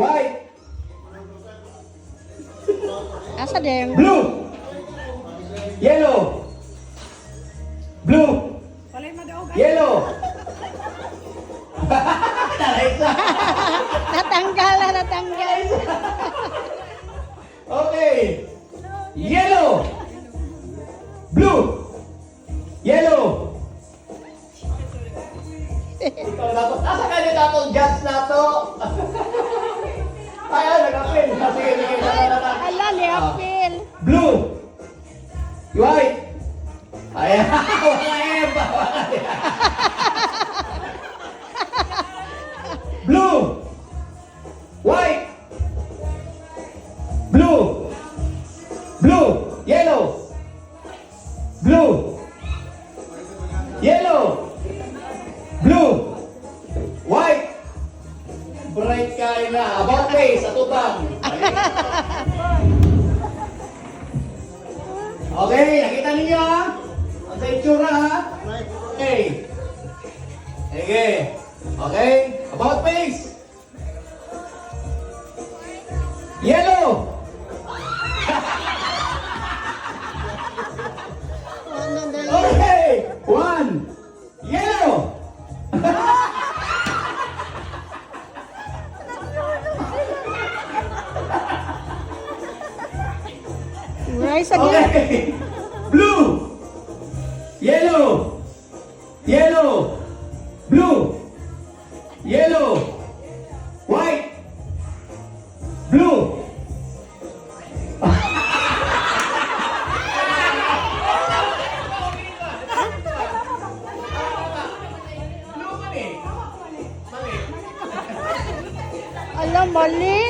White. Asa din? Blue. Yellow. Blue. Yellow. Natanggal na, natanggal. Okay. Yellow. Blue. Yellow. Ikaw na to. Asa ka niyo na to? Judge na to. Ay, nag-apil. Sige, sige. Ala, liapil. Blue. White. Ayan. Wala M. Blue. White. Blue. Blue. Yellow. Blue. Yellow. Blue. White. Bright kayo na. About face. Atubang. Okay, nakita ninyo ha? Ang sa itsura ha? Okay. Sige. Okay. About face. Yellow. Okay. One. Yellow. Rice again. Okay. Blue. Yellow. Yellow. Blue. Yellow. White. Blue. Ala, mali.